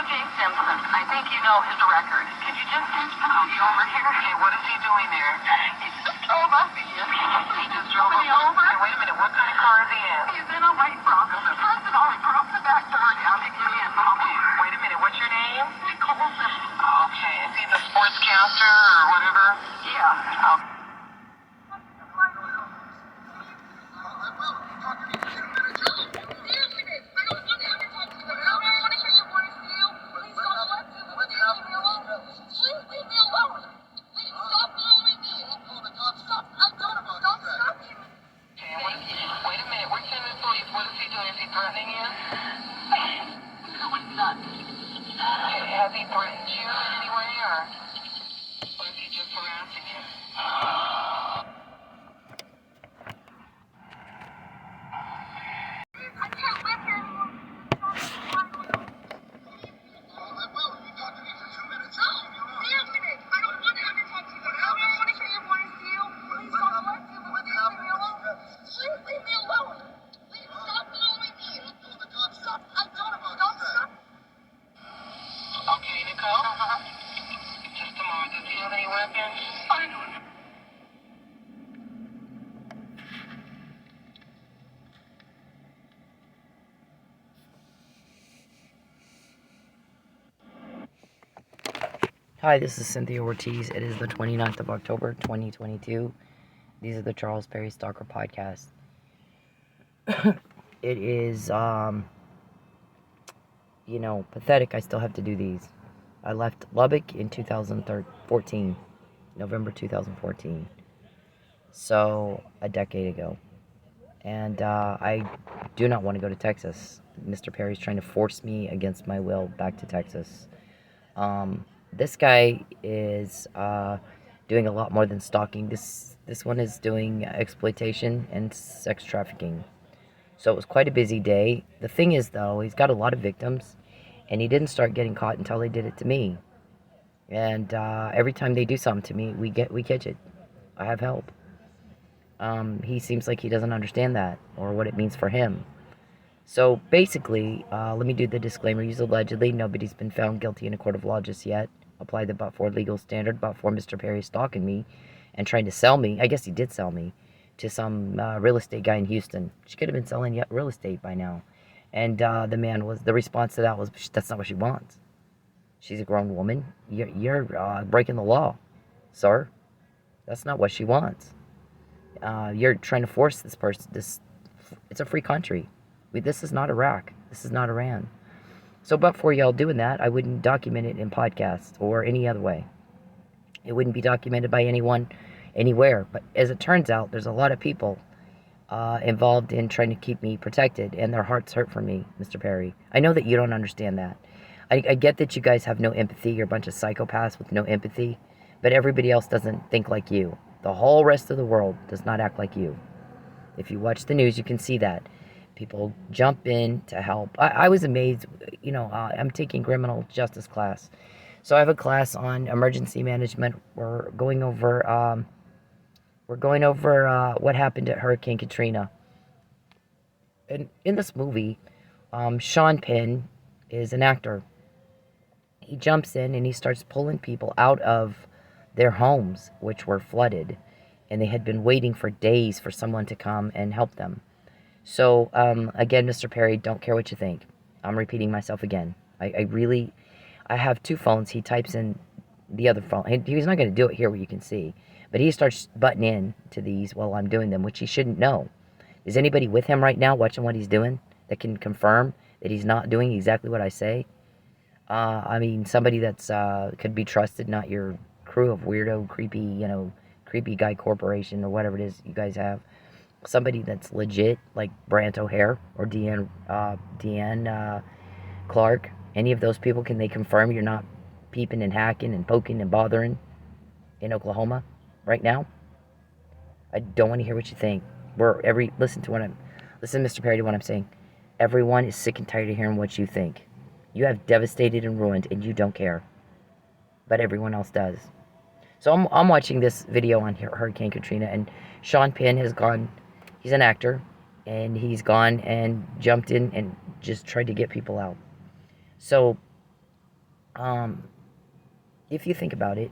Jay Simpson. I think you know his record. Could you just send me over here? Hey, what is he doing there? He just drove up here. He just drove me over? Hey, wait a minute. What kind of car is he in? He's in a white Bronco. The person only broke the back door down to get in. Okay, wait a minute. What's your name? Nicholson. Okay. Is he the sportscaster or whatever? Yeah. Okay. Has he threatened you in any way, or is he just harassing you? I can't live here anymore. I will. You talk to me for 2 minutes. No, 2 minutes. I don't want to ever talk to you. I don't want to hear your voice, Theo. Please don't let me. Please leave me alone. Please leave me alone. Please stop following me. Stop. I don't stop. Okay, Nicole? Just a moment. Does he have any weapons? I don't. Hi, this is Cynthia Ortiz. It is the 29th of October, 2022. These are the Charles Perry Stalker podcast. It is, pathetic I still have to do these. I left Lubbock in 2014, November 2014. So, a decade ago. And I do not want to go to Texas. Mr. Perry's trying to force me against my will back to Texas. This guy is doing a lot more than stalking. This one is doing exploitation and sex trafficking. So it was quite a busy day. The thing is, though, he's got a lot of victims, and he didn't start getting caught until they did it to me. And every time they do something to me, we catch it. I have help. He seems like he doesn't understand that or what it means for him. So basically, let me do the disclaimer. Use allegedly. Nobody's been found guilty in a court of law just yet. Apply the but-for legal standard. But-for Mr. Perry stalking me and trying to sell me. I guess he did sell me to some real estate guy in Houston. She could have been selling real estate by now. And the response to that was, that's not what she wants. She's a grown woman. You're breaking the law, sir. That's not what she wants. You're trying to force this person. It's a free country. This is not Iraq. This is not Iran. So, but for y'all doing that, I wouldn't document it in podcasts or any other way. It wouldn't be documented by anyone, anywhere. But as it turns out, there's a lot of people involved in trying to keep me protected, and their hearts hurt for me, Mr. Perry. I know that you don't understand that. I get that you guys have no empathy. You're a bunch of psychopaths with no empathy. But everybody else doesn't think like you. The whole rest of the world does not act like you. If you watch the news, you can see that. People jump in to help. I was amazed. I'm taking criminal justice class. So I have a class on emergency management. We're going over what happened at Hurricane Katrina. And in this movie, Sean Penn is an actor. He jumps in and he starts pulling people out of their homes, which were flooded. And they had been waiting for days for someone to come and help them. So, again, Mr. Perry, don't care what you think. I'm repeating myself again. I have two phones. He types in the other phone. He's not going to do it here where you can see. But he starts butting in to these while I'm doing them, which he shouldn't know. Is anybody with him right now watching what he's doing that can confirm that he's not doing exactly what I say? Somebody that's could be trusted, not your crew of weirdo, creepy guy corporation or whatever it is you guys have. Somebody that's legit, like Brant O'Hare or Deanne Clark. Any of those people, can they confirm you're not peeping and hacking and poking and bothering in Oklahoma right now? I don't want to hear what you think. Listen, Mr. Perry, to what I'm saying. Everyone is sick and tired of hearing what you think. You have devastated and ruined, and you don't care. But everyone else does. So I'm watching this video on Hurricane Katrina, and Sean Penn has gone. He's an actor, and he's gone and jumped in and just tried to get people out. So If you think about it,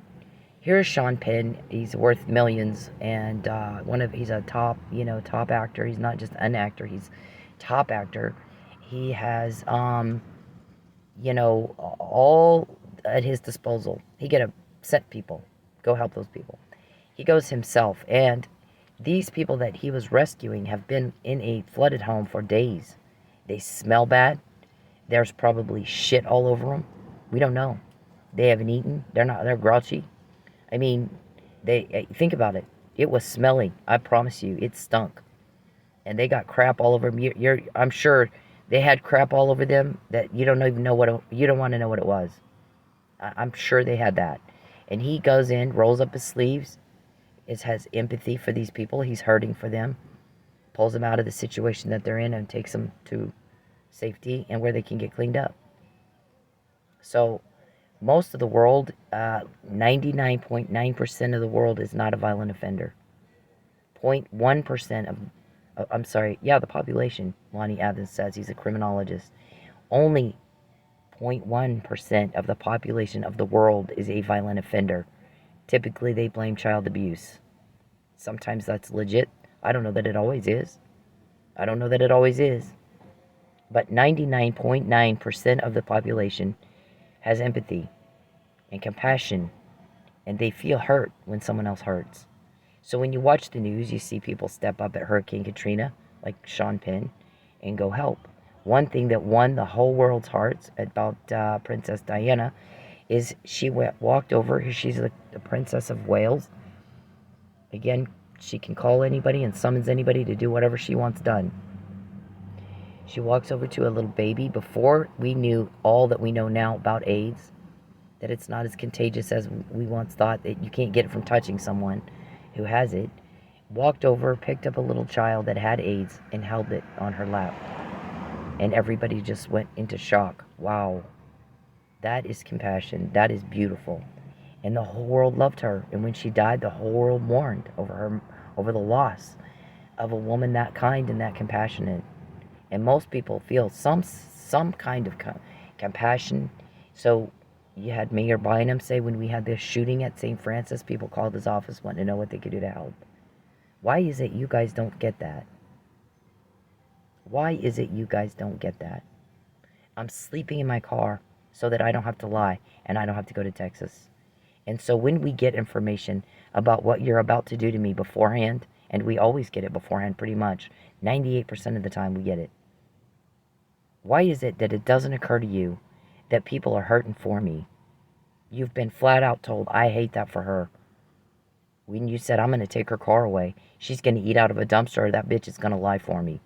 here's Sean Penn. He's worth millions, and he's a top actor. He's not just an actor. He's top actor. He has all at his disposal. He could have sent people, go help those people. He goes himself, and these people that he was rescuing have been in a flooded home for days. They smell bad. There's probably shit all over them. We don't know. They haven't eaten. They're grouchy. I mean, think about it. It was smelly. I promise you, it stunk. And they got crap all over them. I'm sure they had crap all over them that you don't even know you don't want to know what it was. I'm sure they had that. And he goes in, rolls up his sleeves, has empathy for these people. He's hurting for them, pulls them out of the situation that they're in and takes them to safety and where they can get cleaned up. So most of the world, 99.9% of the world is not a violent offender. 0.1% the population, Lonnie Athens says, he's a criminologist. Only 0.1% of the population of the world is a violent offender. Typically, they blame child abuse. Sometimes that's legit. I don't know that it always is. But 99.9% of the population has empathy and compassion, and they feel hurt when someone else hurts. So when you watch the news, you see people step up at Hurricane Katrina, like Sean Penn, and go help. One thing that won the whole world's hearts about Princess Diana is she walked over. She's the Princess of Wales. Again, she can call anybody and summons anybody to do whatever she wants done. She walks over to a little baby before we knew all that we know now about AIDS, that it's not as contagious as we once thought, that you can't get it from touching someone who has it. Walked over, picked up a little child that had AIDS and held it on her lap. And everybody just went into shock. Wow. That is compassion. That is beautiful. And the whole world loved her. And when she died, the whole world mourned over the loss of a woman that kind and that compassionate. And most people feel some kind of compassion. So you had Mayor Bynum say when we had this shooting at St. Francis, people called his office wanting to know what they could do to help. Why is it you guys don't get that? Why is it you guys don't get that? I'm sleeping in my car so that I don't have to lie and I don't have to go to Texas. And so when we get information about what you're about to do to me beforehand, and we always get it beforehand pretty much, 98% of the time we get it. Why is it that it doesn't occur to you that people are hurting for me? You've been flat out told, I hate that for her. When you said, I'm going to take her car away, she's going to eat out of a dumpster, or that bitch is going to lie for me.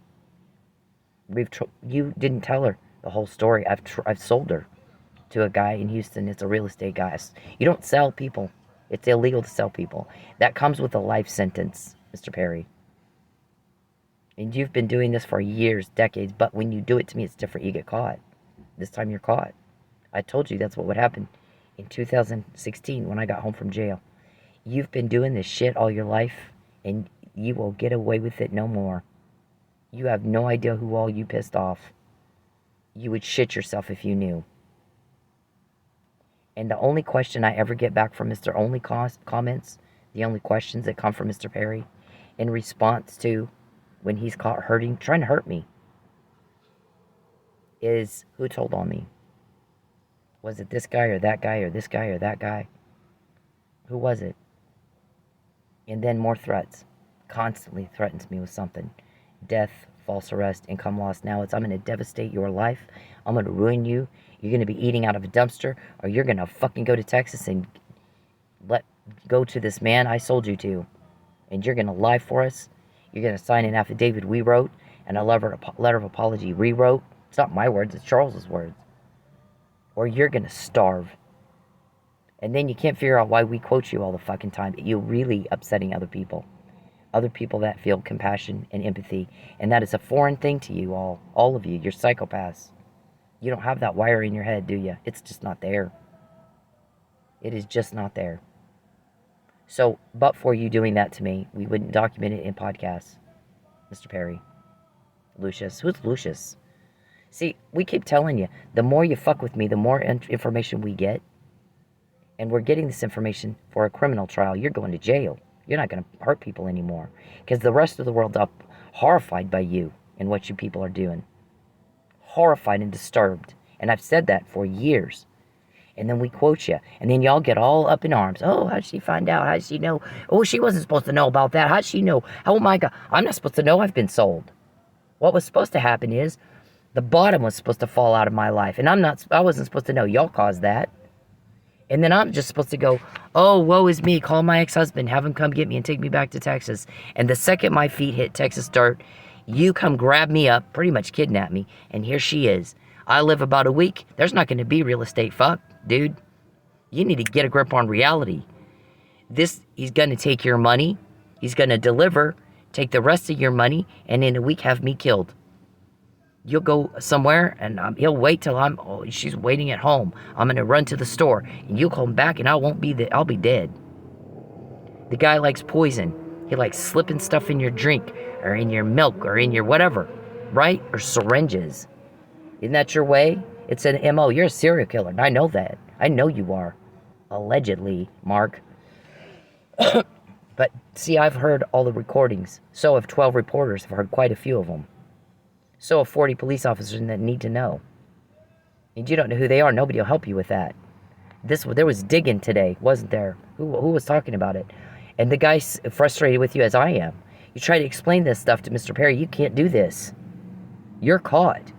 You didn't tell her the whole story. I've sold her to a guy in Houston. It's a real estate guy. You don't sell people. It's illegal to sell people. That comes with a life sentence, Mr. Perry. And you've been doing this for years, decades, but when you do it to me, it's different. You get caught. This time you're caught. I told you that's what would happen in 2016 when I got home from jail. You've been doing this shit all your life, and you will get away with it no more. You have no idea who all you pissed off. You would shit yourself if you knew. And the only question I ever get back from Mr. Only comments, the only questions that come from Mr. Perry in response to when he's caught trying to hurt me, is who told on me? Was it this guy or that guy or this guy or that guy? Who was it? And then more threats. Constantly threatens me with something. Death, false arrest, income loss. Now it's, I'm going to devastate your life. I'm going to ruin you. You're going to be eating out of a dumpster, or you're going to fucking go to Texas and go to this man I sold you to. And you're going to lie for us. You're going to sign an affidavit we wrote and a letter of apology rewrote. It's not my words, it's Charles's words. Or you're going to starve. And then you can't figure out why we quote you all the fucking time. You're really upsetting other people. Other people that feel compassion and empathy. And that is a foreign thing to you all of you. You're psychopaths. You don't have that wire in your head, do you? It's just not there. It is just not there. So, but for you doing that to me, we wouldn't document it in podcasts. Mr. Perry. Lucius. Who's Lucius? See, we keep telling you, the more you fuck with me, the more information we get. And we're getting this information for a criminal trial. You're going to jail. You're not going to hurt people anymore. Because the rest of the world's up horrified by you and what you people are doing. Horrified and disturbed. And I've said that for years. And then we quote you. And then y'all get all up in arms. Oh, how'd she find out? How'd she know? Oh, she wasn't supposed to know about that. How'd she know? Oh, my God. I'm not supposed to know I've been sold. What was supposed to happen is the bottom was supposed to fall out of my life. And I wasn't supposed to know. Y'all caused that. And then I'm just supposed to go, oh, woe is me. Call my ex-husband. Have him come get me and take me back to Texas. And the second my feet hit Texas dirt, you come grab me up, pretty much kidnap me. And here she is. I live about a week. There's not going to be real estate fuck, dude. You need to get a grip on reality. He's going to take your money. He's going to deliver, take the rest of your money, and in a week have me killed. You'll go somewhere, and he'll wait till she's waiting at home. I'm going to run to the store, and you'll come back, and I'll be dead. The guy likes poison. He likes slipping stuff in your drink, or in your milk, or in your whatever, right? Or syringes. Isn't that your way? It's an MO. You're a serial killer, and I know that. I know you are. Allegedly, Mark. But, see, I've heard all the recordings. So have 12 reporters. I've heard quite a few of them. So have 40 police officers that need to know. And you don't know who they are. Nobody will help you with that. There was digging today, wasn't there? Who was talking about it? And the guy's frustrated with you as I am. You try to explain this stuff to Mr. Perry. You can't do this. You're caught.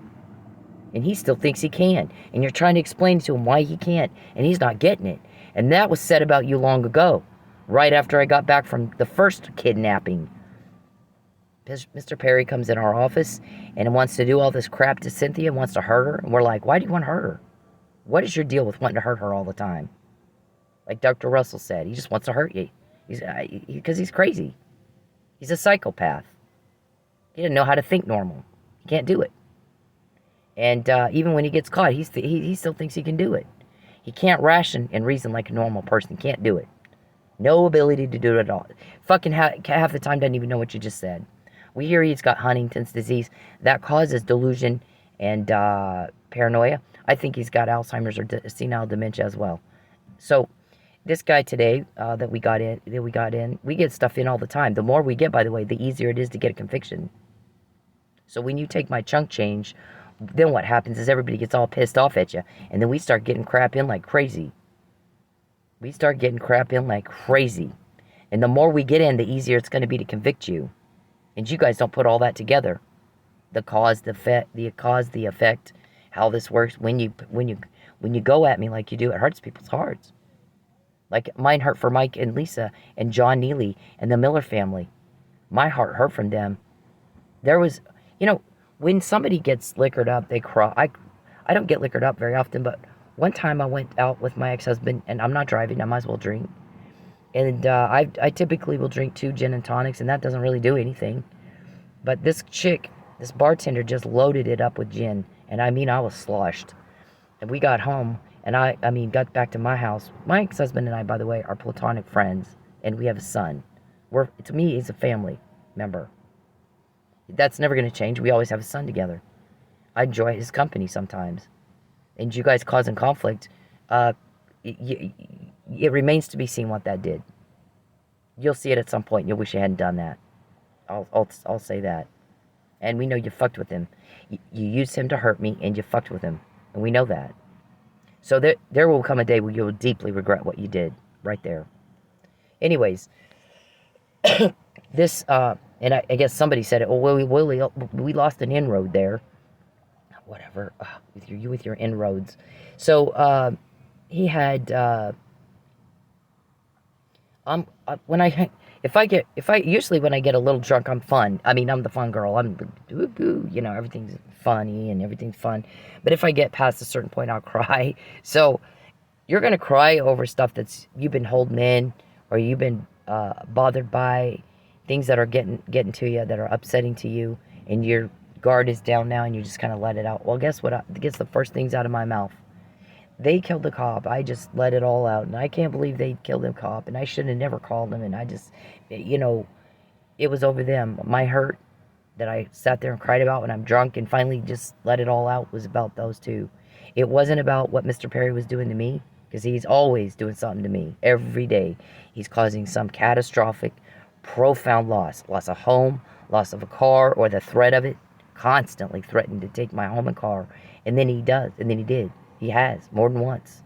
And he still thinks he can. And you're trying to explain to him why he can't. And he's not getting it. And that was said about you long ago. Right after I got back from the first kidnapping. Mr. Perry comes in our office and wants to do all this crap to Cynthia and wants to hurt her. And we're like, why do you want to hurt her? What is your deal with wanting to hurt her all the time? Like Dr. Russell said, he just wants to hurt you. Because he's crazy. He's a psychopath. He doesn't know how to think normal. He can't do it. And even when he gets caught, he still thinks he can do it. He can't ration and reason like a normal person. Can't do it. No ability to do it at all. Fucking half the time doesn't even know what you just said. We hear he's got Huntington's disease. That causes delusion and paranoia. I think he's got Alzheimer's or senile dementia as well. So this guy today that we got in, we get stuff in all the time. The more we get, by the way, the easier it is to get a conviction. So when you take my chunk change, then what happens is everybody gets all pissed off at you. And then we start getting crap in like crazy. And the more we get in, the easier it's going to be to convict you. And you guys don't put all that together. The cause, the effect, how this works. When you go at me like you do, it hurts people's hearts. Like mine hurt for Mike and Lisa and John Neely and the Miller family. My heart hurt from them. There was, when somebody gets liquored up, they cry. I don't get liquored up very often, but one time I went out with my ex-husband, and I'm not driving, I might as well drink. And I typically will drink 2 gin and tonics, and that doesn't really do anything. But this bartender just loaded it up with gin, and I was sloshed. And we got home, and got back to my house. My ex-husband and I, by the way, are platonic friends, and we have a son. To me, he's a family member. That's never going to change. We always have a son together. I enjoy his company sometimes. And you guys causing conflict, it remains to be seen what that did. You'll see it at some point, and you'll wish you hadn't done that. I'll say that. And we know you fucked with him. You used him to hurt me, and you fucked with him. And we know that. So there will come a day where you'll deeply regret what you did. Right there. Anyways. This, and I guess somebody said it. Oh, well, we lost an inroad there. Whatever. With your inroads. So, he had, usually when I get a little drunk, I'm fun. I'm the fun girl. Everything's funny and everything's fun. But if I get past a certain point, I'll cry. So you're going to cry over stuff you've been holding in, or you've been bothered by, things that are getting to you, that are upsetting to you, and your guard is down now and you just kind of let it out. Well, guess what? Gets the first things out of my mouth. They killed the cop. I just let it all out. And I can't believe they killed the cop. And I should have never called them. And I just, it was over them. My hurt that I sat there and cried about when I'm drunk and finally just let it all out was about those two. It wasn't about what Mr. Perry was doing to me, because he's always doing something to me. Every day he's causing some catastrophic, profound loss. Loss of home, loss of a car, or the threat of it. Constantly threatened to take my home and car. And then he does. And then he did. He has, more than once.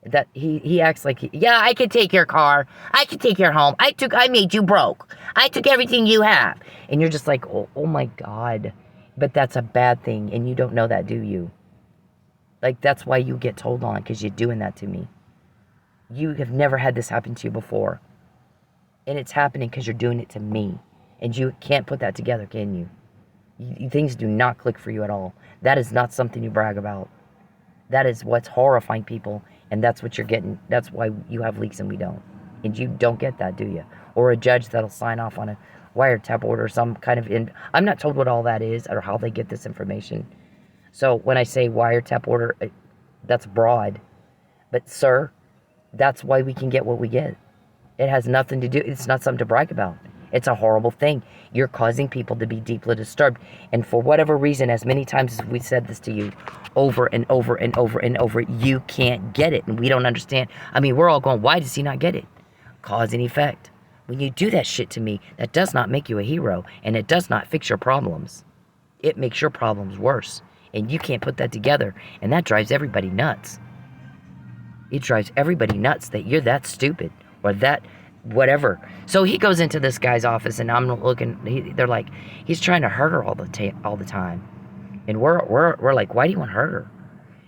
That he acts like, yeah, I could take your car. I could take your home. I made you broke. I took everything you have. And you're just like, oh my God. But that's a bad thing. And you don't know that, do you? Like, that's why you get told on, because you're doing that to me. You have never had this happen to you before. And it's happening because you're doing it to me. And you can't put that together, can you? Things do not click for you at all. That is not something you brag about. That is what's horrifying people. And that's what you're getting. That's why you have leaks and we don't. And you don't get that, do you? Or a judge that'll sign off on a wiretap order, some kind of... I'm not told what all that is or how they get this information. So when I say wiretap order, that's broad. But, sir, that's why we can get what we get. It has nothing to do... It's not something to brag about. It's a horrible thing. You're causing people to be deeply disturbed. And for whatever reason, as many times as we said this to you, over and over and over and over, you can't get it. And we don't understand. I mean, we're all going, why does he not get it? Cause and effect. When you do that shit to me, that does not make you a hero. And it does not fix your problems. It makes your problems worse. And you can't put that together. And that drives everybody nuts. It drives everybody nuts that you're that stupid. Or that... whatever. So he goes into this guy's office, and I'm looking. They're like, he's trying to hurt her all the time, and we're like, why do you want to hurt her?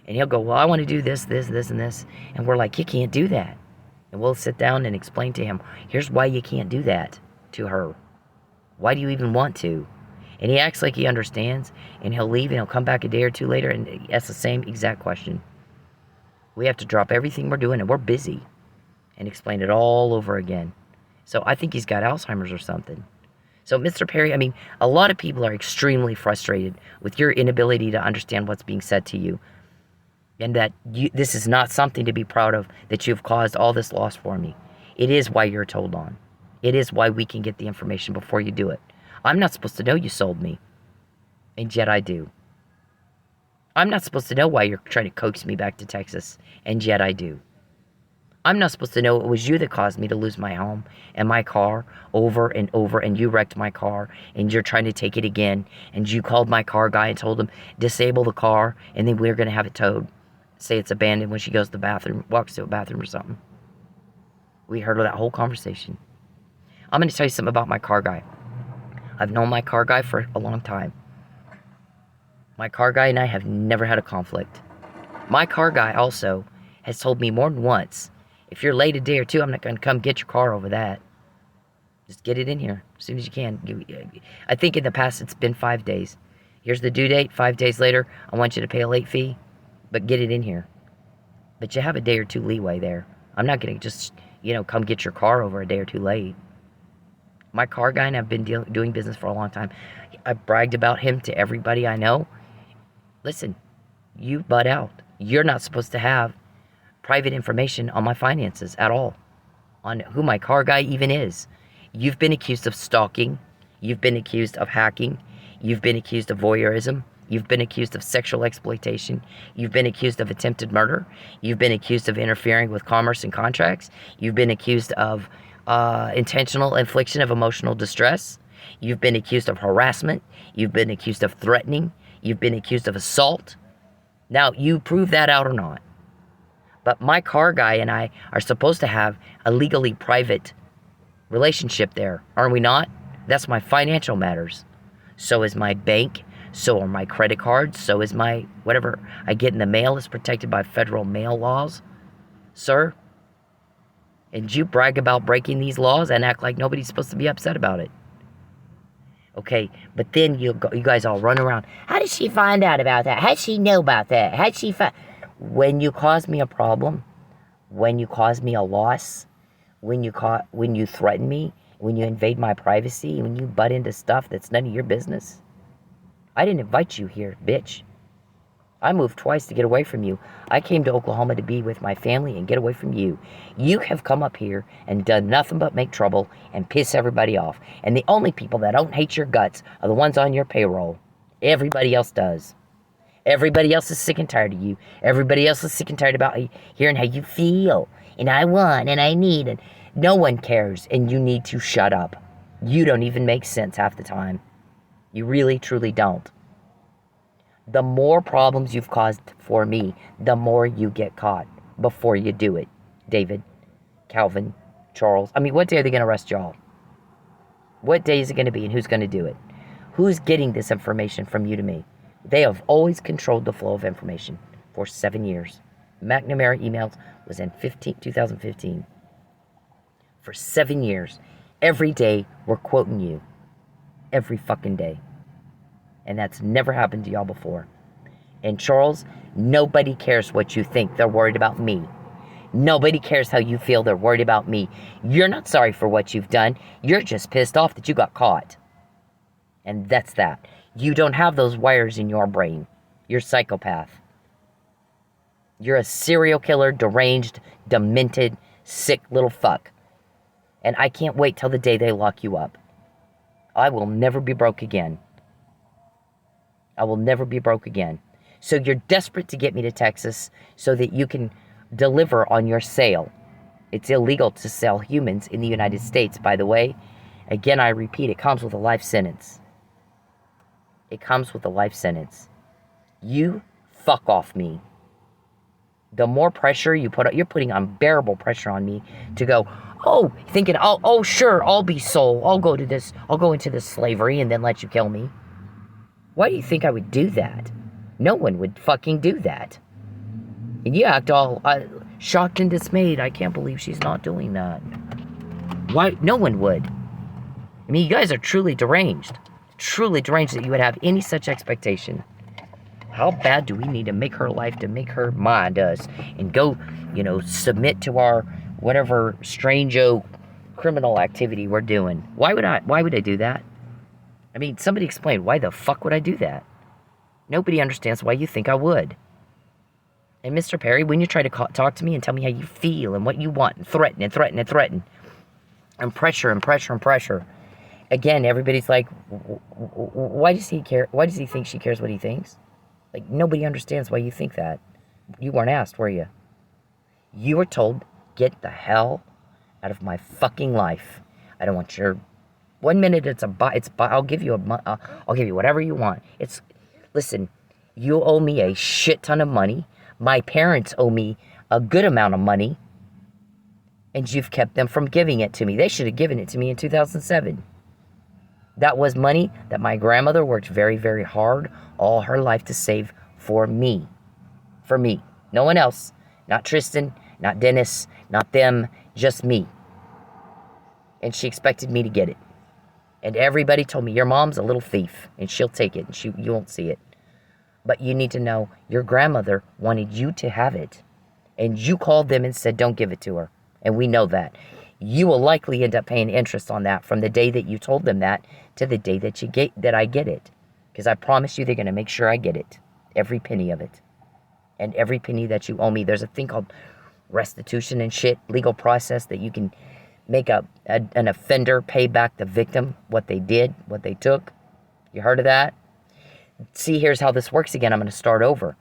And he'll go, well, I want to do this, this, this, and this, and we're like, you can't do that. And we'll sit down and explain to him, here's why you can't do that to her. Why do you even want to? And he acts like he understands, and he'll leave, and he'll come back a day or two later, and ask the same exact question. We have to drop everything we're doing, and we're busy. And explain it all over again. So I think he's got Alzheimer's or something. So Mr. Perry, I mean, a lot of people are extremely frustrated with your inability to understand what's being said to you. And that this is not something to be proud of, that you've caused all this loss for me. It is why you're told on. It is why we can get the information before you do it. I'm not supposed to know you sold me. And yet I do. I'm not supposed to know why you're trying to coax me back to Texas. And yet I do. I'm not supposed to know it was you that caused me to lose my home and my car over and over, and you wrecked my car, and you're trying to take it again, and you called my car guy and told him, disable the car, and then we're going to have it towed. Say it's abandoned when she goes to the bathroom, walks to a bathroom or something. We heard of that whole conversation. I'm going to tell you something about my car guy. I've known my car guy for a long time. My car guy and I have never had a conflict. My car guy also has told me more than once, if you're late a day or two, I'm not going to come get your car over that. Just get it in here as soon as you can. I think in the past it's been 5 days. Here's the due date. 5 days later, I want you to pay a late fee, but get it in here. But you have a day or two leeway there. I'm not going to just, come get your car over a day or two late. My car guy and I've been doing business for a long time. I bragged about him to everybody I know. Listen, you butt out. You're not supposed to have private information on my finances at all, on who my car guy even is. You've been accused of stalking. You've been accused of hacking. You've been accused of voyeurism. You've been accused of sexual exploitation. You've been accused of attempted murder. You've been accused of interfering with commerce and contracts. You've been accused of intentional infliction of emotional distress. You've been accused of harassment. You've been accused of threatening. You've been accused of assault. Now, you prove that out or not. But my car guy and I are supposed to have a legally private relationship there, aren't we not? That's my financial matters. So is my bank. So are my credit cards. So is my whatever I get in the mail is protected by federal mail laws. Sir? And you brag about breaking these laws and act like nobody's supposed to be upset about it. Okay, but then you guys all run around. How did she find out about that? How did she know about that? How did she find... When you cause me a problem, when you cause me a loss, when you threaten me, when you invade my privacy, when you butt into stuff that's none of your business. I didn't invite you here, bitch. I moved twice to get away from you. I came to Oklahoma to be with my family and get away from you. You have come up here and done nothing but make trouble and piss everybody off. And the only people that don't hate your guts are the ones on your payroll. Everybody else does. Everybody else is sick and tired of you. Everybody else is sick and tired about hearing how you feel. And I want and I need. And no one cares. And you need to shut up. You don't even make sense half the time. You really, truly don't. The more problems you've caused for me, the more you get caught before you do it. David, Calvin, Charles. I mean, what day are they going to arrest y'all? What day is it going to be and who's going to do it? Who's getting this information from you to me? They have always controlled the flow of information for 7 years. McNamara emails was in 2015. For 7 years, every day we're quoting you. Every fucking day. And that's never happened to y'all before. And Charles, nobody cares what you think. They're worried about me. Nobody cares how you feel. They're worried about me. You're not sorry for what you've done. You're just pissed off that you got caught. And that's that. You don't have those wires in your brain. You're a psychopath. You're a serial killer, deranged, demented, sick little fuck. And I can't wait till the day they lock you up. I will never be broke again. I will never be broke again. So you're desperate to get me to Texas so that you can deliver on your sale. It's illegal to sell humans in the United States, by the way. Again, I repeat, it comes with a life sentence. It comes with a life sentence. You fuck off me. The more pressure you put, you're putting unbearable pressure on me to go, thinking, sure, I'll be sold. I'll go into this slavery and then let you kill me. Why do you think I would do that? No one would fucking do that. And you act all shocked and dismayed. I can't believe she's not doing that. Why? No one would. I mean, you guys are truly deranged. Truly deranged that you would have any such expectation. How bad do we need to make her life, to make her mind us, and go, submit to our whatever strange-o criminal activity we're doing? Why would I do that? I mean, somebody explain, why the fuck would I do that? Nobody understands why you think I would. And Mr. Perry, when you try to talk to me and tell me how you feel and what you want, and threaten and threaten and threaten, and pressure and pressure and pressure, again, everybody's like, why does he care? Why does he think she cares what he thinks? Like, nobody understands why you think that. You weren't asked, were you? You were told, get the hell out of my fucking life. I don't want your... 1 minute I'll give you I'll give you whatever you want. Listen, you owe me a shit ton of money. My parents owe me a good amount of money. And you've kept them from giving it to me. They should have given it to me in 2007. That was money that my grandmother worked very, very hard all her life to save for me. For me. No one else. Not Tristan, not Dennis, not them, just me. And she expected me to get it. And everybody told me, your mom's a little thief, and she'll take it, and you won't see it. But you need to know, your grandmother wanted you to have it. And you called them and said, don't give it to her. And we know that. You will likely end up paying interest on that from the day that you told them that to the day that I get it. Because I promise you they're going to make sure I get it. Every penny of it. And every penny that you owe me. There's a thing called restitution and shit, legal process that you can make an offender pay back the victim what they did, what they took. You heard of that? See, here's how this works again. I'm going to start over.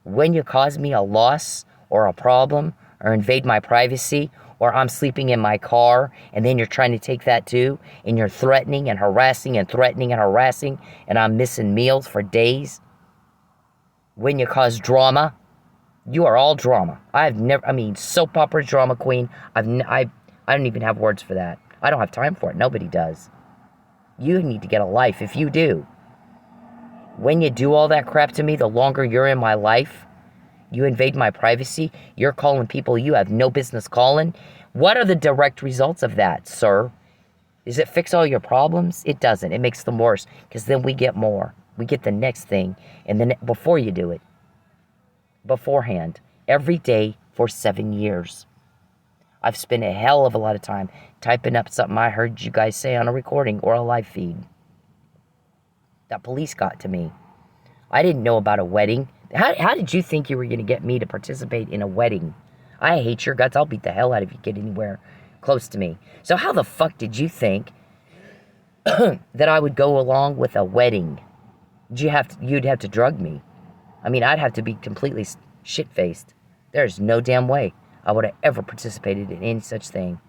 When you cause me a loss or a problem or invade my privacy, or I'm sleeping in my car and then you're trying to take that too, and you're threatening and harassing and threatening and harassing, and I'm missing meals for days. When you cause drama, you are all drama. Soap opera drama queen. I don't even have words for that. I don't have time for it. Nobody does. You need to get a life if you do. When you do all that crap to me, the longer you're in my life, you invade my privacy, you're calling people you have no business calling. What are the direct results of that, sir? Does it fix all your problems? It doesn't. It makes them worse, because then we get more. We get the next thing, and then before you do it. Beforehand. Every day for 7 years. I've spent a hell of a lot of time typing up something I heard you guys say on a recording or a live feed. That police got to me. I didn't know about a wedding How did you think you were going to get me to participate in a wedding? I hate your guts. I'll beat the hell out of you get anywhere close to me. So how the fuck did you think that I would go along with a wedding? You'd have to drug me. I mean, I'd have to be completely shit-faced. There's no damn way I would have ever participated in any such thing.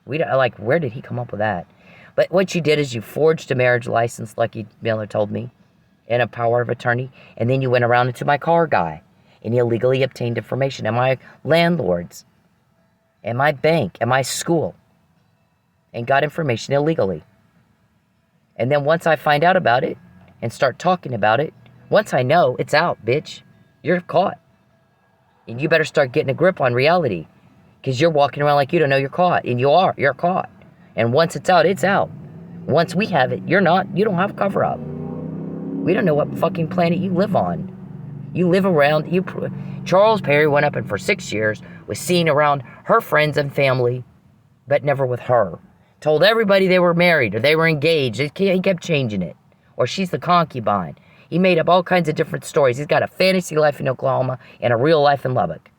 Where did he come up with that? But what you did is you forged a marriage license, Lucky Miller told me, and a power of attorney, and then you went around into my car guy and illegally obtained information, and my landlords, and my bank, and my school, and got information illegally. And then once I find out about it and start talking about it, once I know, it's out, bitch. You're caught. And you better start getting a grip on reality, because you're walking around like you don't know you're caught, and you're caught. And once it's out, it's out. Once we have it, you don't have cover-up. We don't know what fucking planet you live on. You live around, Charles Perry went up and for 6 years was seen around her friends and family, but never with her. Told everybody they were married or they were engaged. He kept changing it. Or she's the concubine. He made up all kinds of different stories. He's got a fantasy life in Oklahoma and a real life in Lubbock.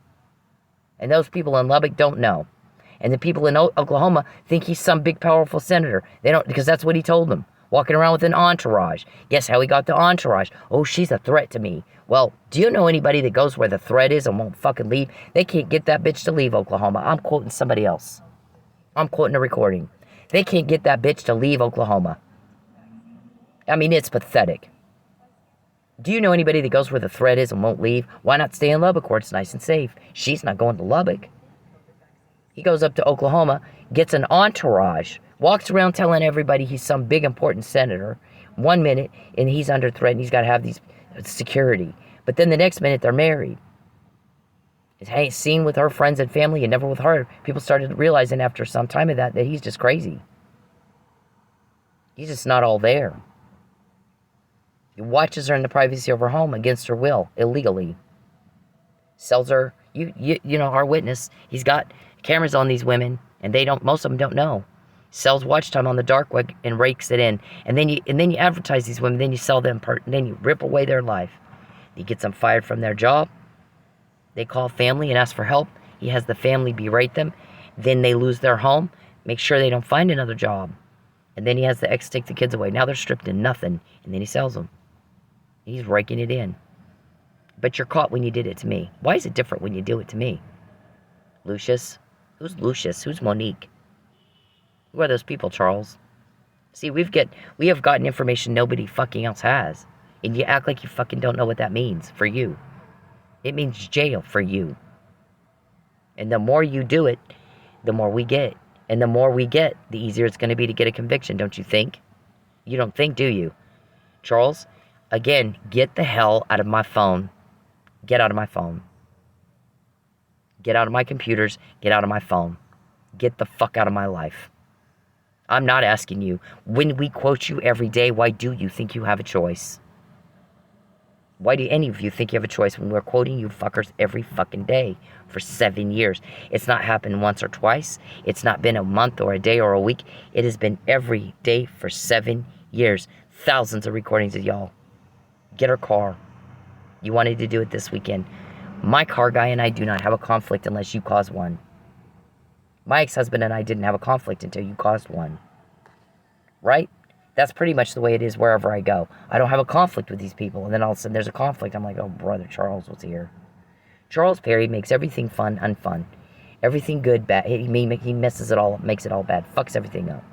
And those people in Lubbock don't know. And the people in Oklahoma think he's some big powerful senator. They don't, because that's what he told them. Walking around with an entourage. Guess how he got the entourage? Oh, she's a threat to me. Well, do you know anybody that goes where the threat is and won't fucking leave? They can't get that bitch to leave Oklahoma. I'm quoting somebody else. I'm quoting a recording. They can't get that bitch to leave Oklahoma. I mean, it's pathetic. Do you know anybody that goes where the threat is and won't leave? Why not stay in Lubbock where it's nice and safe? She's not going to Lubbock. He goes up to Oklahoma, gets an entourage, walks around telling everybody he's some big important senator. 1 minute, and he's under threat, and he's got to have these security. But then the next minute, they're married. He's seen with her friends and family, and never with her. People started realizing after some time of that he's just crazy. He's just not all there. He watches her in the privacy of her home against her will, illegally. Sells her, you know, our witness. He's got cameras on these women, and most of them don't know. Sells watch time on the dark web and rakes it in, and then you advertise these women, then you sell them, and then you rip away their life. He gets them fired from their job. They call family and ask for help. He has the family berate them. Then they lose their home. Make sure they don't find another job. And then he has the ex take the kids away. Now they're stripped in nothing, and then he sells them. He's raking it in. But you're caught when you did it to me. Why is it different when you do it to me? Lucius? Who's Lucius? Who's Monique? Who are those people, Charles? See, we have gotten information nobody fucking else has. And you act like you fucking don't know what that means for you. It means jail for you. And the more you do it, the more we get. And the more we get, the easier it's going to be to get a conviction, don't you think? You don't think, do you? Charles, again, get the hell out of my phone. Get out of my phone. Get out of my computers. Get out of my phone. Get the fuck out of my life. I'm not asking you. When we quote you every day, why do you think you have a choice? Why do any of you think you have a choice when we're quoting you fuckers every fucking day for 7 years? It's not happened once or twice. It's not been a month or a day or a week. It has been every day for 7 years. Thousands of recordings of y'all. Get her car. You wanted to do it this weekend. My car guy and I do not have a conflict unless you cause one. My ex-husband and I didn't have a conflict until you caused one. Right? That's pretty much the way it is wherever I go. I don't have a conflict with these people, and then all of a sudden there's a conflict. I'm like, oh, brother Charles was here. Charles Perry makes everything fun unfun. Everything good, bad. He messes it all up, makes it all bad, fucks everything up.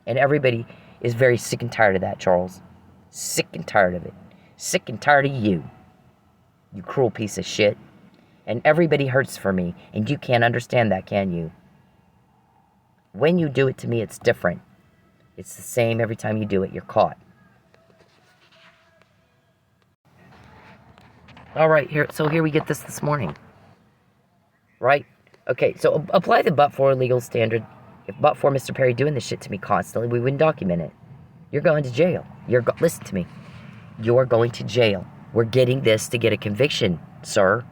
And everybody is very sick and tired of that, Charles. Sick and tired of it. Sick and tired of you. You cruel piece of shit. And everybody hurts for me, and you can't understand that, can you? When you do it to me, it's different. It's the same every time you do it. You're caught. All right, here we get this morning. Right? Okay, so apply the but-for legal standard. If but-for Mr. Perry doing this shit to me constantly, we wouldn't document it. You're going to jail. Listen to me. You're going to jail. We're getting this to get a conviction, sir.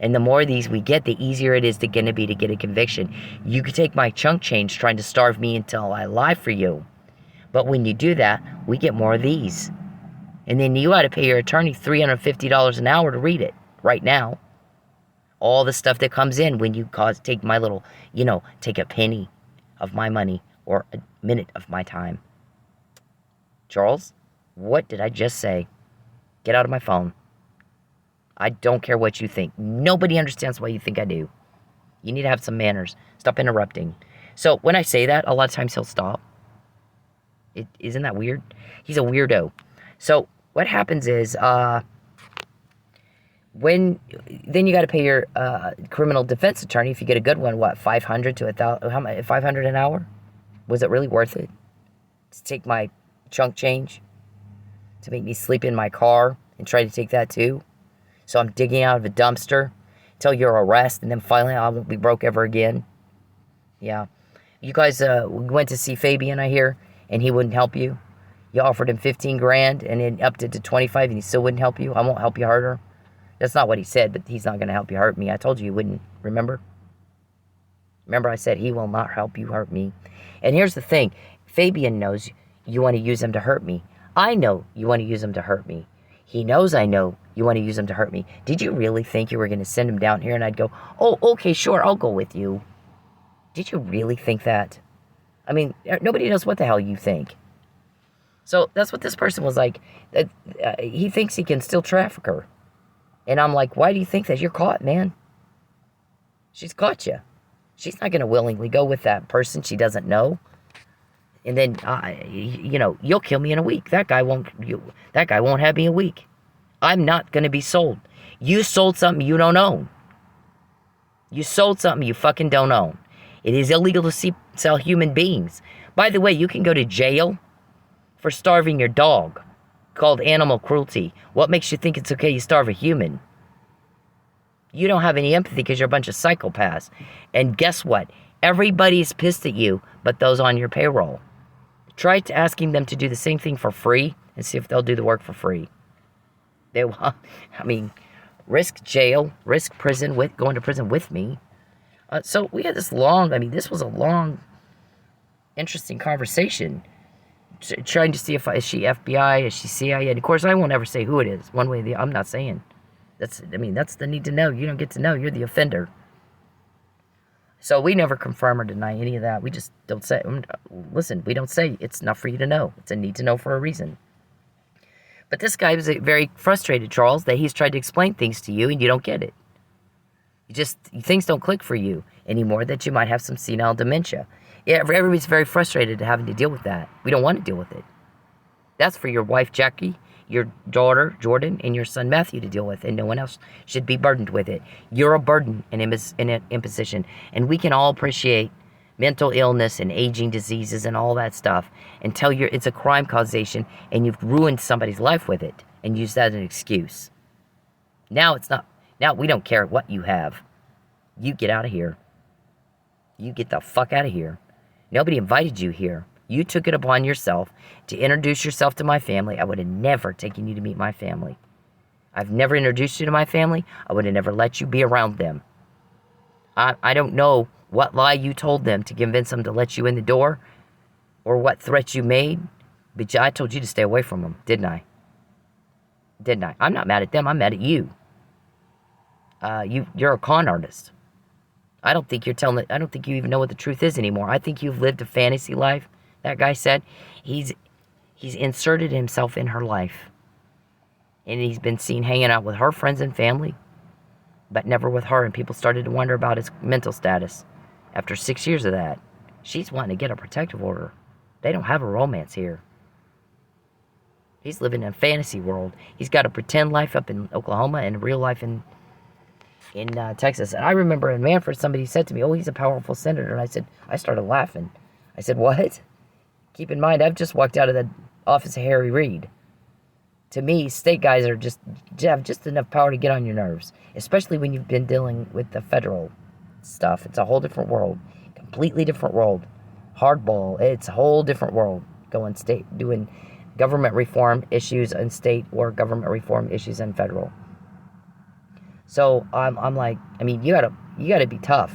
And the more of these we get, the easier it is to get a conviction. You could take my chunk change trying to starve me until I lie for you. But when you do that, we get more of these. And then you got to pay your attorney $350 an hour to read it right now. All the stuff that comes in when you take my little, take a penny of my money or a minute of my time. Charles, what did I just say? Get out of my phone. I don't care what you think. Nobody understands why you think I do. You need to have some manners. Stop interrupting. So when I say that, a lot of times he'll stop. Isn't that weird? He's a weirdo. So what happens is, then you got to pay your criminal defense attorney if you get a good one. What, $500 to $1,000? How much? $500 an hour? Was it really worth it to take my chunk change, to make me sleep in my car and try to take that too? So I'm digging out of a dumpster till your arrest, and then finally I won't be broke ever again. Yeah, you guys went to see Fabian, I hear, and he wouldn't help you. You offered him 15 grand and then upped it to 25, and he still wouldn't help you. I won't help you harder. That's not what he said, but he's not going to help you hurt me. I told you he wouldn't. Remember? Remember I said he will not help you hurt me. And here's the thing. Fabian knows you want to use him to hurt me. I know you want to use him to hurt me. He knows I know you want to use him to hurt me. Did you really think you were going to send him down here and I'd go, oh, okay, sure, I'll go with you? Did you really think that? I mean, nobody knows what the hell you think. So that's what this person was like. He thinks he can still traffic her. And I'm like, why do you think that? You're caught, man. She's caught you. She's not going to willingly go with that person she doesn't know. And then, you'll kill me in a week. That guy won't have me a week. I'm not going to be sold. You sold something you don't own. You sold something you fucking don't own. It is illegal to sell human beings. By the way, you can go to jail for starving your dog, called animal cruelty. What makes you think it's okay you starve a human? You don't have any empathy because you're a bunch of psychopaths. And guess what? Everybody's pissed at you, but those on your payroll. Try asking them to do the same thing for free and see if they'll do the work for free. They will. Risk jail, risk prison going to prison with me. So we had this this was a long, interesting conversation. Trying to see is she FBI, is she CIA? And of course, I won't ever say who it is. One way or the other, I'm not saying. That's the need to know. You don't get to know. You're the offender. So we never confirm or deny any of that. We just don't say. Listen, we don't say it's not for you to know. It's a need to know for a reason. But this guy was very frustrated, Charles, that he's tried to explain things to you and you don't get it. Things don't click for you anymore, that you might have some senile dementia. Yeah, everybody's very frustrated having to deal with that. We don't want to deal with it. That's for your wife, Jackie, your daughter, Jordan, and your son, Matthew, to deal with, and no one else should be burdened with it. You're a burden and an imposition, and we can all appreciate mental illness and aging diseases and all that stuff until it's a crime causation and you've ruined somebody's life with it and use that as an excuse. Now it's not. Now we don't care what you have. You get out of here. You get the fuck out of here. Nobody invited you here. You took it upon yourself to introduce yourself to my family. I would have never taken you to meet my family. I've never introduced you to my family. I would have never let you be around them. I don't know what lie you told them to convince them to let you in the door or what threats you made, but I told you to stay away from them, didn't I? Didn't I? I'm not mad at them. I'm mad at you. You're a con artist. I don't think you even know what the truth is anymore. I think you've lived a fantasy life. That guy said he's inserted himself in her life. And he's been seen hanging out with her friends and family, but never with her. And people started to wonder about his mental status. After 6 years of that, she's wanting to get a protective order. They don't have a romance here. He's living in a fantasy world. He's got a pretend life up in Oklahoma and a real life in Texas. And I remember in Manford, somebody said to me, oh, he's a powerful senator. And I started laughing. I said, what? Keep in mind, I've just walked out of the office of Harry Reid. To me, state guys have just enough power to get on your nerves, especially when you've been dealing with the federal stuff. It's a whole different world, completely different world. Hardball, it's a whole different world. Doing government reform issues in state or government reform issues in federal. So I'm like, you gotta be tough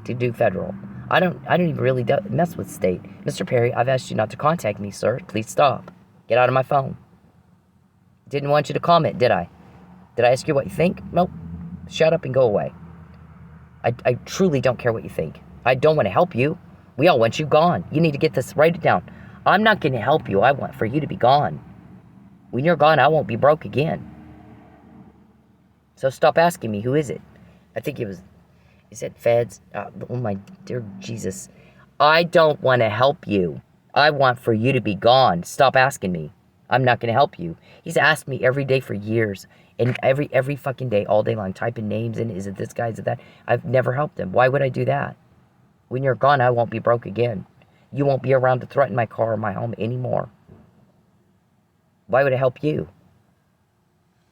to do federal. I don't even really mess with state. Mr. Perry, I've asked you not to contact me, sir. Please stop. Get out of my phone. Didn't want you to comment, did I? Did I ask you what you think? Nope. Shut up and go away. I truly don't care what you think. I don't want to help you. We all want you gone. You need to get this, write it down. I'm not going to help you. I want for you to be gone. When you're gone, I won't be broke again. So stop asking me, who is it? I think it was, is it Feds? Oh my dear Jesus. I don't want to help you. I want for you to be gone. Stop asking me. I'm not going to help you. He's asked me every day for years. And every fucking day, all day long, typing names in. Is it this guy? Is it that? I've never helped him. Why would I do that? When you're gone, I won't be broke again. You won't be around to threaten my car or my home anymore. Why would I help you?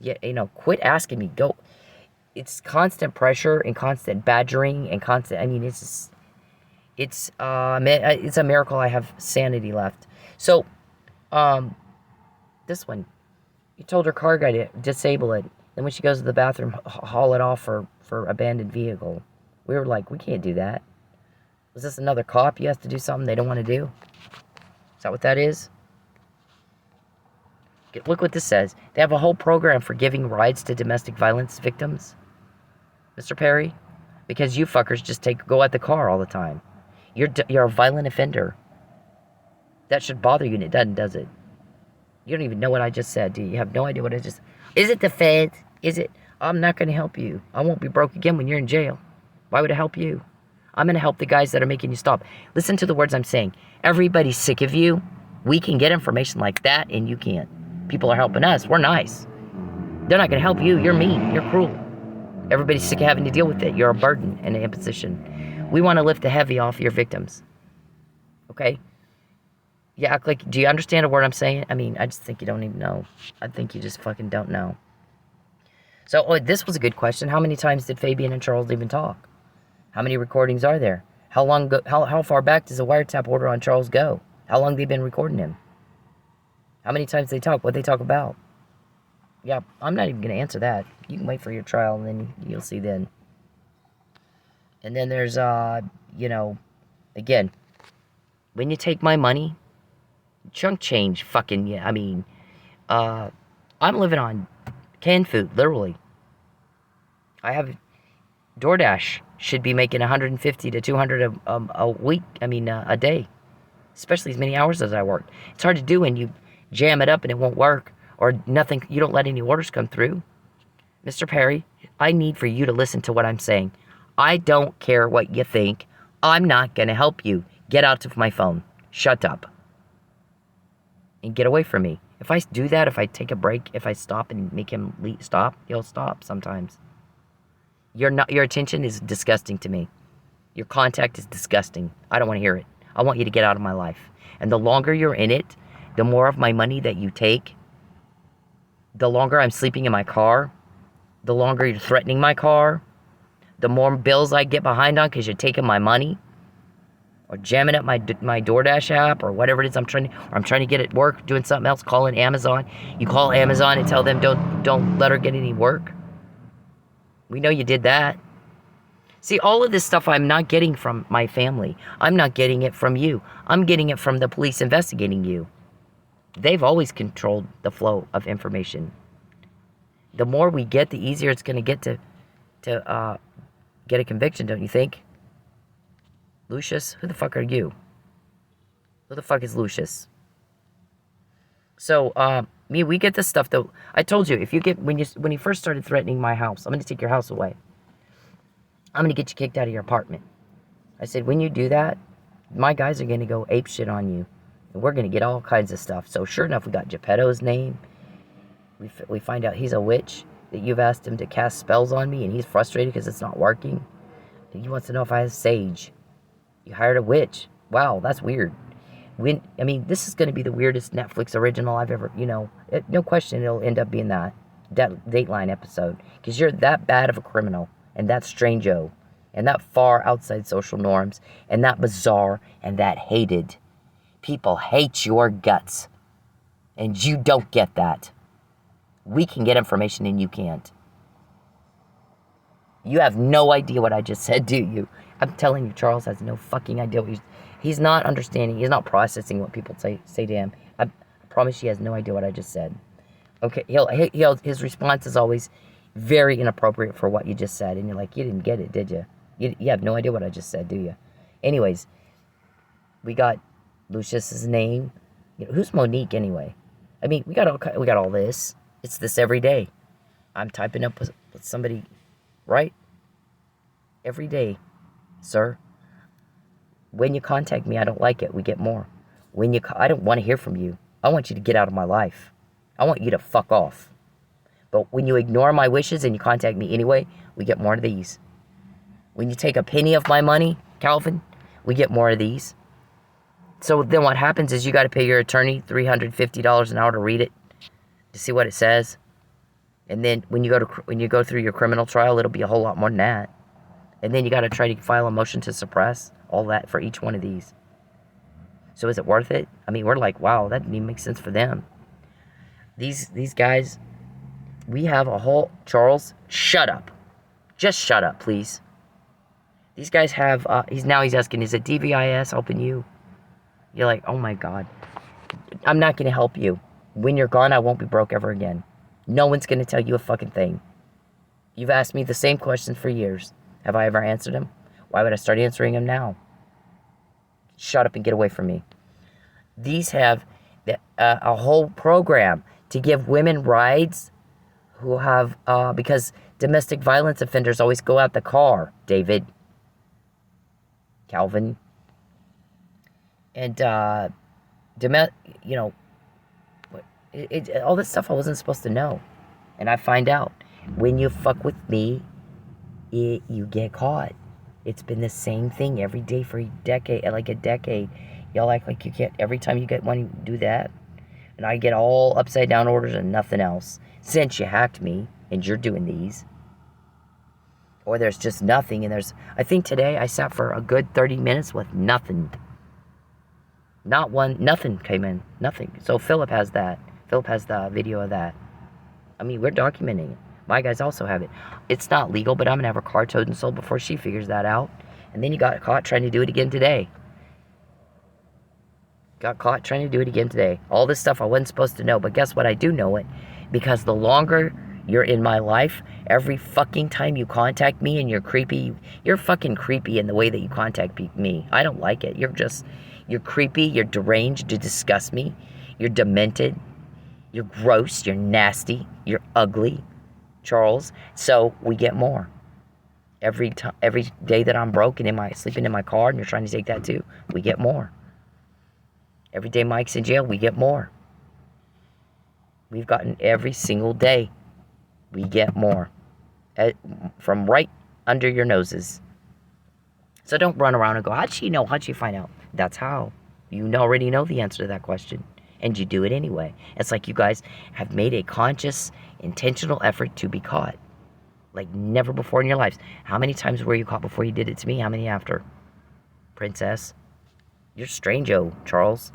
Yeah, quit asking me. Go. It's constant pressure and constant badgering and constant. I mean, it's a miracle I have sanity left. So, this one, you told her car guy to disable it. Then when she goes to the bathroom, haul it off for abandoned vehicle. We were like, we can't do that. Was this another cop? You have to do something they don't want to do? Is that what that is? Look what this says. They have a whole program for giving rides to domestic violence victims. Mr. Perry, because you fuckers just go at the car all the time. You're a violent offender. That should bother you, and it doesn't, does it? You don't even know what I just said, do you? You have no idea what I just... Is it the feds? Is it... I'm not going to help you. I won't be broke again when you're in jail. Why would I help you? I'm going to help the guys that are making you stop. Listen to the words I'm saying. Everybody's sick of you. We can get information like that, and you can't. People are helping us. We're nice. They're not going to help you. You're mean. You're cruel. Everybody's sick of having to deal with it. You're a burden and an imposition. We want to lift the heavy off your victims. Okay? You act like... Do you understand a word I'm saying? I mean, I just think you don't even know. I think you just fucking don't know. So, this was a good question. How many times did Fabian and Charles even talk? How many recordings are there? How far back does a wiretap order on Charles go? How long they been recording him? How many times they talk? What they talk about? Yeah, I'm not even going to answer that. You can wait for your trial, and then you'll see then. And then there's, again, when you take my money, chunk change, fucking, yeah, I mean, I'm living on canned food, literally. I have, DoorDash should be making 150 to 200 a week, a day. Especially as many hours as I work. It's hard to do when you jam it up and it won't work. Or nothing, you don't let any orders come through. Mr. Perry, I need for you to listen to what I'm saying. I don't care what you think. I'm not going to help you. Get out of my phone. Shut up. And get away from me. If I do that, if I take a break, if I stop and make him stop, he'll stop sometimes. Your attention is disgusting to me. Your contact is disgusting. I don't want to hear it. I want you to get out of my life. And the longer you're in it, the more of my money that you take, the longer I'm sleeping in my car, the longer you're threatening my car, the more bills I get behind on because you're taking my money, or jamming up my DoorDash app, or whatever it is I'm trying to get at work, doing something else, calling Amazon. You call Amazon and tell them don't let her get any work. We know you did that. See, all of this stuff I'm not getting from my family. I'm not getting it from you. I'm getting it from the police investigating you. They've always controlled the flow of information. The more we get, the easier it's going to get to get a conviction, don't you think? Lucius, who the fuck are you? Who the fuck is Lucius? So, we get this stuff though. I told you, if you get when you first started threatening my house, I'm going to take your house away. I'm going to get you kicked out of your apartment. I said, when you do that, my guys are going to go ape shit on you. And we're going to get all kinds of stuff. So sure enough, we got Geppetto's name. We find out he's a witch, that you've asked him to cast spells on me, and he's frustrated because it's not working. And he wants to know if I have sage. You hired a witch. Wow, that's weird. This is going to be the weirdest Netflix original I've ever, no question it'll end up being that Dateline episode. Because you're that bad of a criminal, and that strange-o, and that far outside social norms, and that bizarre, and that hated. People hate your guts. And you don't get that. We can get information and you can't. You have no idea what I just said, do you? I'm telling you, Charles has no fucking idea what he's not understanding. He's not processing what people say to him. I promise he has no idea what I just said. Okay, his response is always very inappropriate for what you just said. And you're like, you didn't get it, did you? You have no idea what I just said, do you? Anyways, we got Lucius's name. You know, who's Monique anyway? I mean, we got all this. It's this every day. I'm typing up with somebody, right? Every day, sir. When you contact me, I don't like it. We get more. I don't want to hear from you. I want you to get out of my life. I want you to fuck off. But when you ignore my wishes and you contact me anyway, we get more of these. When you take a penny of my money, Calvin, we get more of these. So then what happens is you got to pay your attorney $350 an hour to read it, to see what it says. And then when you go through your criminal trial, it'll be a whole lot more than that. And then you got to try to file a motion to suppress all that for each one of these. So is it worth it? I mean, we're like, wow, that didn't even make sense for them. These guys, we have a whole... Charles, shut up. Just shut up, please. These guys have... he's asking, is it DVIS helping you? You're like, oh my God. I'm not going to help you. When you're gone, I won't be broke ever again. No one's going to tell you a fucking thing. You've asked me the same questions for years. Have I ever answered them? Why would I start answering them now? Shut up and get away from me. These have a whole program to give women rides who have... because domestic violence offenders always go out the car, David. Calvin. And, you know... all this stuff I wasn't supposed to know. And I find out. When you fuck with me, you get caught. It's been the same thing every day for a decade. Y'all act like you can't... Every time you get one, you do that. And I get all upside down orders and nothing else. Since you hacked me, and you're doing these. Or there's just nothing, and there's... I think today I sat for a good 30 minutes with nothing. Not one... Nothing came in. Nothing. So Philip has that. Philip has the video of that. I mean, we're documenting it. My guys also have it. It's not legal, but I'm going to have her car towed and sold before she figures that out. And then you got caught trying to do it again today. Got caught trying to do it again today. All this stuff I wasn't supposed to know, but guess what? I do know it. Because the longer you're in my life, every fucking time you contact me and you're creepy, you're fucking creepy in the way that you contact me. I don't like it. You're creepy, you're deranged, you disgust me. You're demented. You're gross, you're nasty, you're ugly. Charles, so we get more. Every day that I'm broke and sleeping in my car and you're trying to take that too, we get more. Every day Mike's in jail, we get more. We've gotten every single day, we get more. From right under your noses. So don't run around and go, how'd she know? How'd she find out? That's how. You already know the answer to that question. And you do it anyway. It's like you guys have made a conscious, intentional effort to be caught. Like never before in your lives. How many times were you caught before you did it to me? How many after? Princess. You're strange-o, Charles.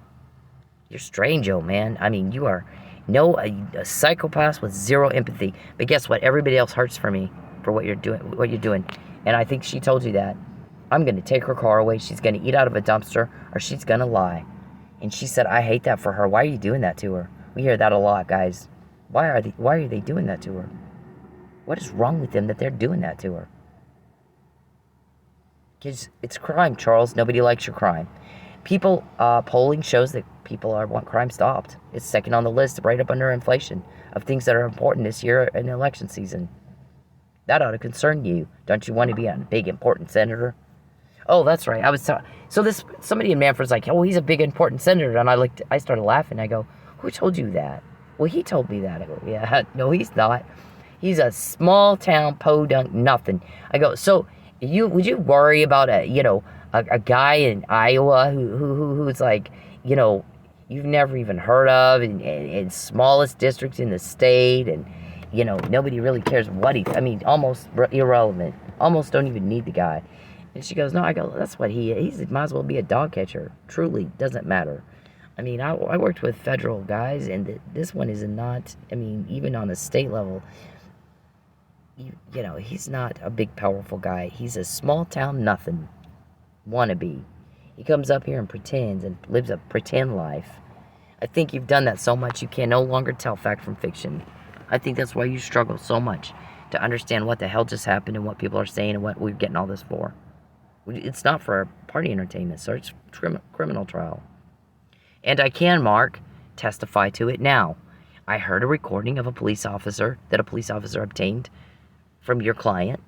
You're strange-o, man. I mean, you are a psychopath with zero empathy. But guess what? Everybody else hurts for me for what you're doing. And I think she told you that. I'm going to take her car away. She's going to eat out of a dumpster or she's going to lie. And she said, I hate that for her. Why are you doing that to her? We hear that a lot, guys. Why are they doing that to her? What is wrong with them that they're doing that to her? Because it's crime, Charles. Nobody likes your crime. Polling shows that people want crime stopped. It's second on the list, right up under inflation, of things that are important this year in election season. That ought to concern you. Don't you want to be a big, important senator? Oh, that's right. Somebody in Manfred's like, oh, he's a big, important senator. And I started laughing. I go, who told you that? Well, he told me that. I go, yeah, no, he's not. He's a small town podunk nothing. I go, so would you worry about a guy in Iowa who's like, you've never even heard of in smallest district in the state, and nobody really cares almost irrelevant. Almost don't even need the guy. And she goes, no, I go, that's what he is. He might as well be a dog catcher. Truly, doesn't matter. I mean, I worked with federal guys, and this one is not, even on a state level, he's not a big, powerful guy. He's a small town nothing. Wannabe. He comes up here and pretends and lives a pretend life. I think you've done that so much you can no longer tell fact from fiction. I think that's why you struggle so much to understand what the hell just happened and what people are saying and what we're getting all this for. It's not for party entertainment, sir. It's criminal trial. And I can, Mark, testify to it now. I heard a recording of a police officer that a police officer obtained from your client.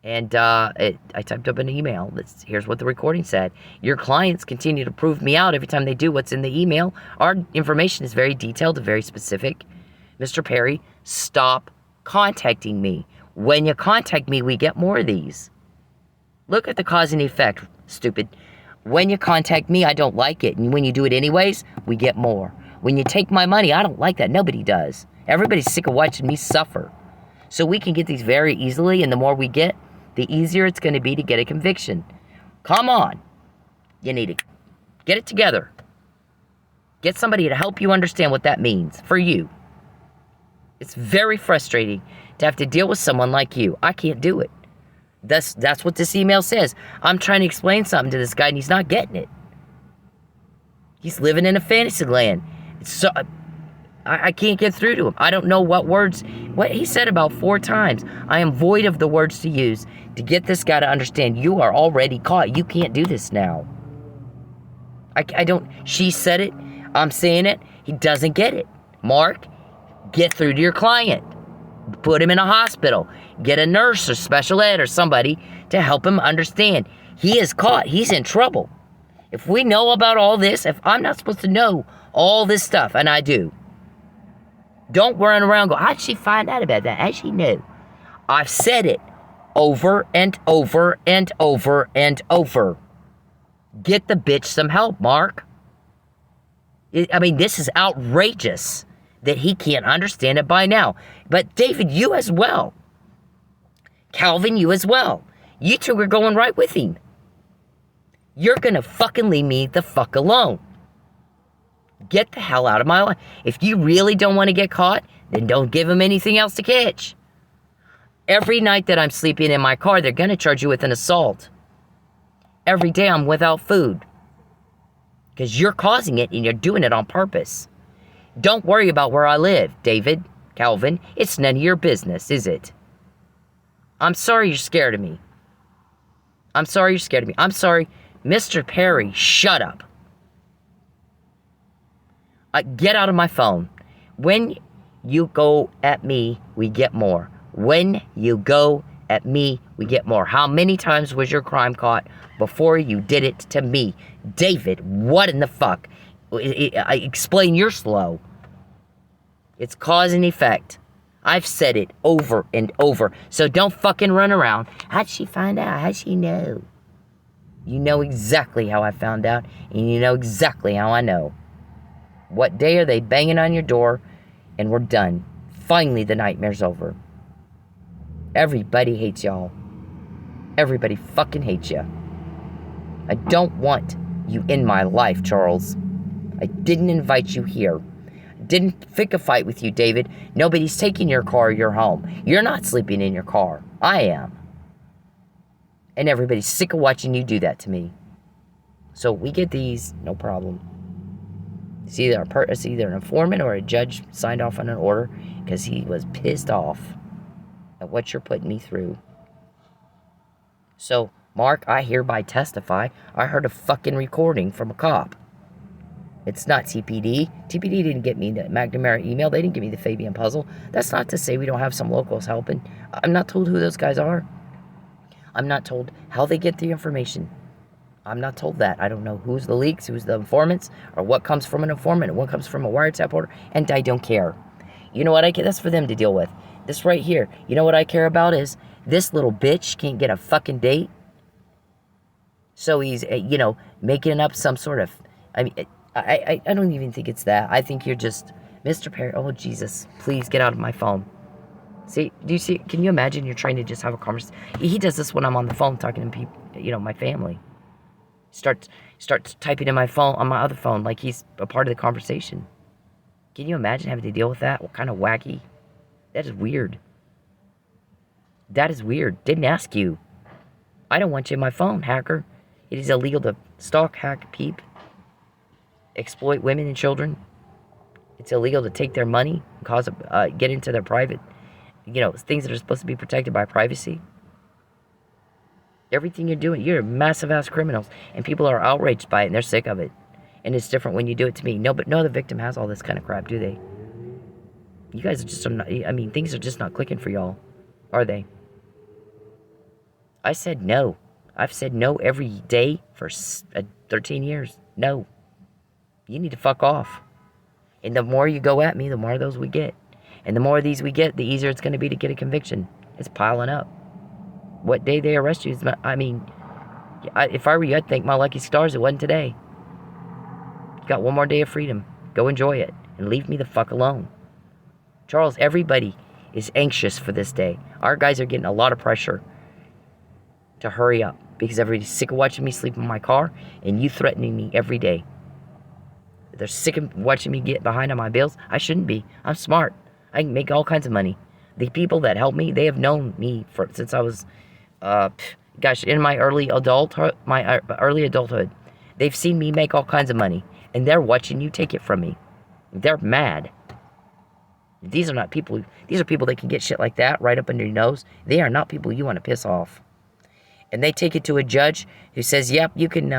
And I typed up an email. Here's what the recording said. Your clients continue to prove me out every time they do what's in the email. Our information is very detailed and very specific. Mr. Perry, stop contacting me. When you contact me, we get more of these. Look at the cause and effect, stupid. When you contact me, I don't like it. And when you do it anyways, we get more. When you take my money, I don't like that. Nobody does. Everybody's sick of watching me suffer. So we can get these very easily, and the more we get, the easier it's going to be to get a conviction. Come on. You need to get it together. Get somebody to help you understand what that means for you. It's very frustrating to have to deal with someone like you. I can't do it. That's what this email says. I'm trying to explain something to this guy, and he's not getting it. He's living in a fantasy land. So I can't get through to him. I don't know what he said about 4 times. I am void of the words to use to get this guy to understand you are already caught. You can't do this now. I don't, she said it, I'm saying it, he doesn't get it. Mark, get through to your client. Put him in a hospital. Get a nurse or special ed or somebody to help him understand. He is caught. He's in trouble. If we know about all this, if I'm not supposed to know all this stuff, and I do, don't run around and go, how'd she find out about that? How'd she know? I've said it over and over and over and over. Get the bitch some help, Mark. I mean, this is outrageous that he can't understand it by now. But David, you as well. Calvin, you as well. You two are going right with him. You're gonna fucking leave me the fuck alone. Get the hell out of my life. If you really don't want to get caught, then don't give him anything else to catch. Every night that I'm sleeping in my car, they're gonna charge you with an assault. Every day I'm without food. Because you're causing it and you're doing it on purpose. Don't worry about where I live, David, Calvin. It's none of your business, is it? I'm sorry you're scared of me. I'm sorry you're scared of me. I'm sorry. Mr. Perry, shut up. Get out of my phone. When you go at me, we get more. When you go at me, we get more. How many times was your crime caught before you did it to me? David, what in the fuck? I explain, you're slow. It's cause and effect. I've said it over and over. So don't fucking run around. How'd she find out? How'd she know? You know exactly how I found out, and you know exactly how I know. What day are they banging on your door? And we're done. Finally, the nightmare's over. Everybody hates y'all. Everybody fucking hates you. I don't want you in my life, Charles. I didn't invite you here. I didn't pick a fight with you, David. Nobody's taking your car or your home. You're not sleeping in your car. I am. And everybody's sick of watching you do that to me. So we get these, no problem. It's either an informant or a judge signed off on an order because he was pissed off at what you're putting me through. So, Mark, I hereby testify I heard a fucking recording from a cop. It's not TPD. TPD didn't get me the McNamara email. They didn't give me the Fabian puzzle. That's not to say we don't have some locals helping. I'm not told who those guys are. I'm not told how they get the information. I'm not told that. I don't know who's the leaks, who's the informants, or what comes from an informant, or what comes from a wiretap order, and I don't care. You know what I care? That's for them to deal with. This right here, you know what I care about is this little bitch can't get a fucking date. So he's, making up some sort of, I don't even think it's that. I think you're just, Mr. Perry, oh Jesus, please get out of my phone. See, do you see, can you imagine you're trying to just have a conversation? He does this when I'm on the phone talking to people, my family. Starts typing in my phone, on my other phone, like he's a part of the conversation. Can you imagine having to deal with that? What kind of wacky? That is weird. That is weird. Didn't ask you. I don't want you in my phone, hacker. It is illegal to stalk, hack, peep. exploit women and children. It's illegal to take their money, get into their private, things that are supposed to be protected by privacy. Everything you're doing, you're massive ass criminals, and people are outraged by it, and they're sick of it. And it's different when you do it to me. No, but no other victim has all this kind of crap, do they? You guys are just not, things are just not clicking for y'all, are they? I said no. I've said no every day for 13 years. No. You need to fuck off. And the more you go at me, the more of those we get. And the more of these we get, the easier it's going to be to get a conviction. It's piling up. What day they arrest you is, if I were you, I'd thank my lucky stars it wasn't today. You got one more day of freedom. Go enjoy it. And leave me the fuck alone. Charles, everybody is anxious for this day. Our guys are getting a lot of pressure to hurry up. Because everybody's sick of watching me sleep in my car and you threatening me every day. They're sick of watching me get behind on my bills. I shouldn't be. I'm smart. I can make all kinds of money. The people that help me, they have known me since I was, in my early adulthood. They've seen me make all kinds of money, and they're watching you take it from me. They're mad. These are not people. These are people that can get shit like that right up under your nose. They are not people you want to piss off. And they take it to a judge who says, "Yep, you can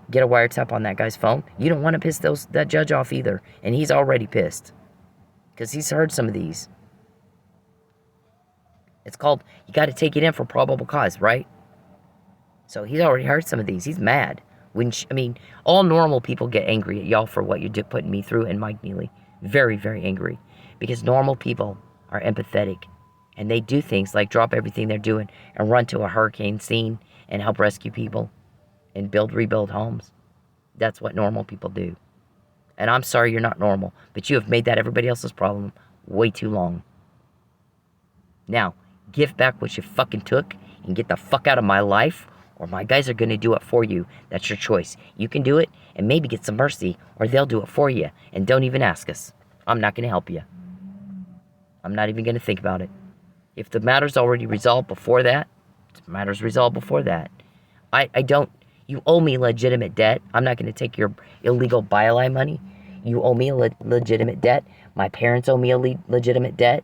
get a wiretap on that guy's phone." You don't want to piss that judge off either, and he's already pissed because he's heard some of these. It's called, you got to take it in for probable cause, right? So he's already heard some of these. He's mad. All normal people get angry at y'all for what you're putting me through, and Mike Neely. Very, very angry. Because normal people are empathetic. And they do things like drop everything they're doing and run to a hurricane scene and help rescue people and rebuild homes. That's what normal people do. And I'm sorry you're not normal, but you have made that everybody else's problem way too long. Now, give back what you fucking took and get the fuck out of my life, or my guys are going to do it for you. That's your choice. You can do it and maybe get some mercy, or they'll do it for you. And don't even ask us. I'm not going to help you. I'm not even going to think about it. If the matter's already resolved before that, the matter's resolved before that. You owe me legitimate debt. I'm not going to take your illegal byline money. You owe me a legitimate debt. My parents owe me a legitimate debt.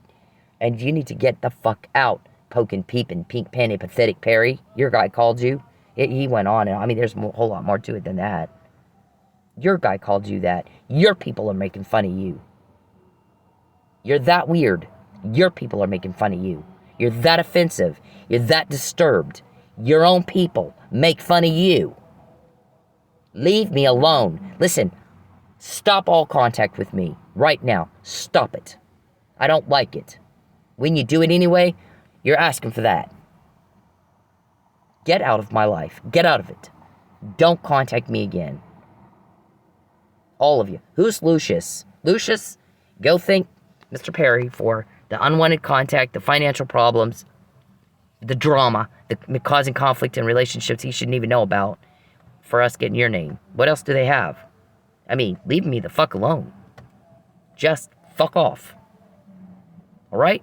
And you need to get the fuck out. Poking, peeping, pink panty, pathetic Perry. Your guy called you. He went on. And there's a whole lot more to it than that. Your guy called you that. Your people are making fun of you. You're that weird. Your people are making fun of you. You're that offensive. You're that disturbed. Your own people make fun of you. Leave me alone. Listen, stop all contact with me right now. Stop it. I don't like it. When you do it anyway, you're asking for that. Get out of my life. Get out of it. Don't contact me again. All of you. Who's Lucius? Lucius, go thank Mr. Perry for the unwanted contact, the financial problems, the drama, the causing conflict in relationships he shouldn't even know about for us getting your name. What else do they have? Leave me the fuck alone. Just fuck off. All right?